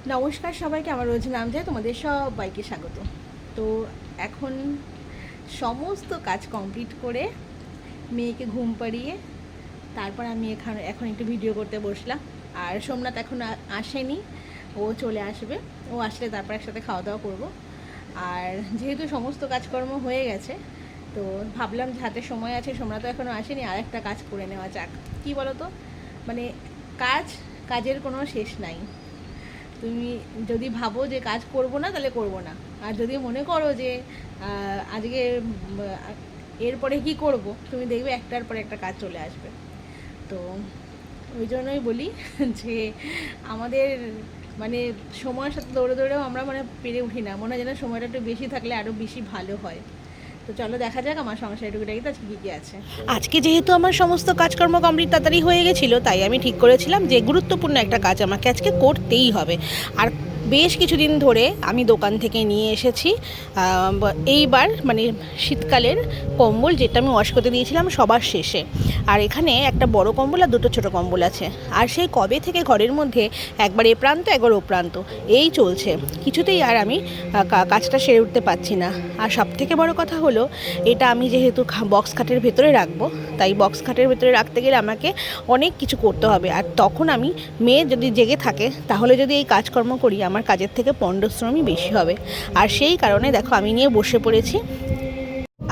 নমস্কার সবাইকে, আমার রোজ নাম যায় তোমাদের সবাইকে স্বাগত। তো এখন সমস্ত কাজ কমপ্লিট করে মেয়েকে ঘুম পাড়িয়ে তারপর আমি এখন একটু ভিডিও করতে বসলাম। আর সোমনাথ এখন আসেনি, ও চলে আসবে। ও আসলে তারপর একসাথে খাওয়া দাওয়া করবো। আর যেহেতু সমস্ত কাজকর্ম হয়ে গেছে, তো ভাবলাম যে হাতে সময় আছে, সোমনাথ তো এখনও আসেনি, আর একটা কাজ করে নেওয়া যাক। কী বলো তো, মানে কাজের কোনো শেষ নাই। তুমি যদি ভাবো যে কাজ করব না, তাহলে করব না। আর যদি মনে করো যে আজকে এরপরে কি করব, তুমি দেখবে একটার পরে একটা কাজ চলে আসবে। তো ওই জন্যই বলি যে আমাদের মানে সময়ের সাথে দৌড়ে দৌড়েও আমরা পেরে উঠি না। মনে হয় যেন সময়টা একটু বেশি থাকলে আরও বেশি ভালো হয়। তো চলো দেখা যাক আমার সংসারে টুকিটাকি আজকে কী কী আছে। আজকে যেহেতু আমার সমস্ত কাজকর্ম কমপ্লিট তাড়াতাড়ি হয়ে গেছিলো, তাই আমি ঠিক করেছিলাম যে গুরুত্বপূর্ণ একটা কাজ আমাকে আজকে করতেই হবে। আর বেশ কিছুদিন ধরে আমি দোকান থেকে নিয়ে এসেছি এইবার শীতকালের কম্বল, যেটা আমি ওয়াশ করতে দিয়েছিলাম সবার শেষে। আর এখানে একটা বড় কম্বল আর দুটো ছোটো কম্বল আছে। আর সেই কবে থেকে ঘরের মধ্যে একবার এ প্রান্ত একবার ও প্রান্ত এই চলছে, কিছুতেই আর আমি কাজটা সেরে উঠতে পারছি না। আর সবথেকে বড় কথা হলো, এটা আমি যেহেতু বক্স খাটের ভেতরে রাখবো, তাই বক্স খাটের ভেতরে রাখতে গেলে আমাকে অনেক কিছু করতে হবে। আর তখন আমি মেয়ে যদি জেগে থাকে, তাহলে যদি এই কাজকর্ম করি, আমার কাজের থেকে পরিশ্রমই বেশি হবে। আর সেই কারণে দেখো আমি নিয়ে বসে পড়েছি।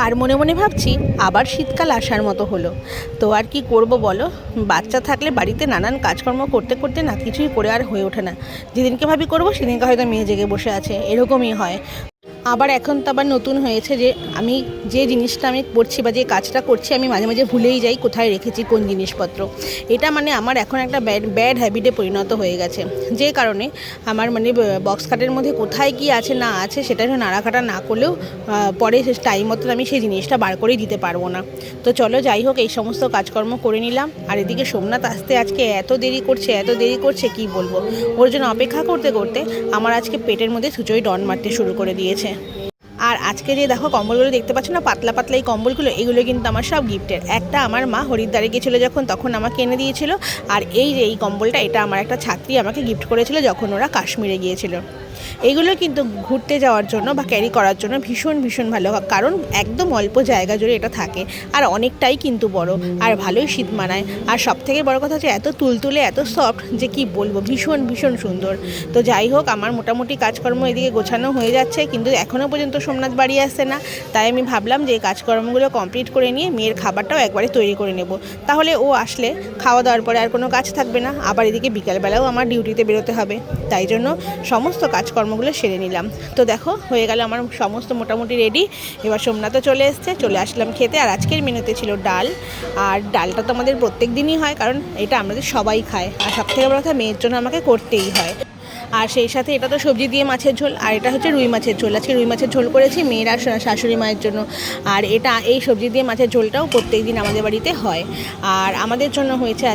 আর মনে মনে ভাবছি আবার শীতকাল আসার মতো হলো। তো আর কি করব বলো, বাচ্চা থাকলে বাড়িতে নানান কাজকর্ম করতে করতে না কিছুই করে আর হয়ে ওঠে না। যেদিনকে ভাবি করবো সেদিনকে হয়তো মেয়ে জেগে বসে আছে, এরকমই হয়। আবার এখন তো আবার নতুন হয়েছে যে আমি যে জিনিসটা আমি করছি বা যে কাজটা করছি, আমি মাঝে মাঝে ভুলেই যাই কোথায় রেখেছি কোন জিনিসপত্র। এটা আমার এখন একটা ব্যাড হ্যাবিটে পরিণত হয়ে গেছে। যে কারণে আমার বক্স খাটের মধ্যে কোথায় কি আছে না আছে সেটা নাড়াঘাটা না করলেও পরে টাইম মতন আমি সেই জিনিসটা বার করেই দিতে পারবো না। তো চলো যাই হোক, এই সমস্ত কাজকর্ম করে নিলাম। আর এদিকে সোমনাথ আসতে আজকে এত দেরি করছে কি বলবো। ওর জন্য অপেক্ষা করতে করতে আমার আজকে পেটের মধ্যে সুচোই ডন মারতে শুরু করে দিয়েছে। আর আজকে যে দেখো কম্বলগুলো দেখতে পাচ্ছ না, পাতলা পাতলা এই কম্বলগুলো, এগুলো কিন্তু আমার সব গিফটের। একটা আমার মা হরিদ্বারে গিয়েছিলো যখন, তখন আমাকে এনে দিয়েছিল। আর এই কম্বলটা, এটা আমার একটা ছাত্রী আমাকে গিফট করেছিল যখন ওরা কাশ্মীরে গিয়েছিল। এইগুলো কিন্তু ঘুরতে যাওয়ার জন্য বা ক্যারি করার জন্য ভীষণ ভীষণ ভালো, কারণ একদম অল্প জায়গা জুড়ে এটা থাকে। আর অনেকটাই কিন্তু বড়, আর ভালোই শীত মানায়। আর সবথেকে বড় কথা হচ্ছে এত তুলতুলে, এত সফট যে কি বলবো, ভীষণ ভীষণ সুন্দর। তো যাই হোক, আমার মোটামুটি কাজকর্ম এদিকে গোছানো হয়ে যাচ্ছে, কিন্তু এখনও পর্যন্ত সোমনাথ বাড়ি আসছে না। তাই আমি ভাবলাম যে এই কাজকর্মগুলো কমপ্লিট করে নিয়ে মেয়ের খাবারটাও একবারে তৈরি করে নেব। তাহলে ও আসলে খাওয়া দাওয়ার পরে আর কোনো কাজ থাকবে না। আবার এদিকে বিকালবেলাও আমার ডিউটিতে বেরোতে হবে, তাই জন্য সমস্ত কাজকর্মগুলো সেরে নিলাম। তো দেখো হয়ে গেল আমার সমস্ত মোটামুটি রেডি। এবার সোমনাথও চলে আসলাম খেতে। আর আজকের মেনুতে ছিল ডাল। আর ডালটা তো আমাদের প্রত্যেক দিনই হয়, কারণ এটা আমাদের সবাই খায়। আর সবথেকে বড় কথা, মেয়ের জন্য আমাকে করতেই হয়। আর সেই সাথে এটা তো সবজি দিয়ে মাছের ঝোল, আর এটা হচ্ছে রুই মাছের ঝোল। আজকে রুই মাছের ঝোল করেছি মেয়ের আর শাশুড়ি মায়ের জন্য। আর এই সবজি দিয়ে মাছের ঝোলটাও প্রত্যেক দিন আমাদের বাড়িতে হয়। আর আমাদের জন্য হয়েছে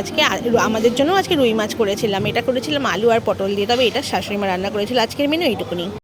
আমাদের জন্য আজকে রুই মাছ করেছিলাম। এটা করেছিলাম আলু আর পটল দিয়ে, তবে এটা শাশুড়ি মা রান্না করেছিল। আজকের মেনু এইটুকুনি।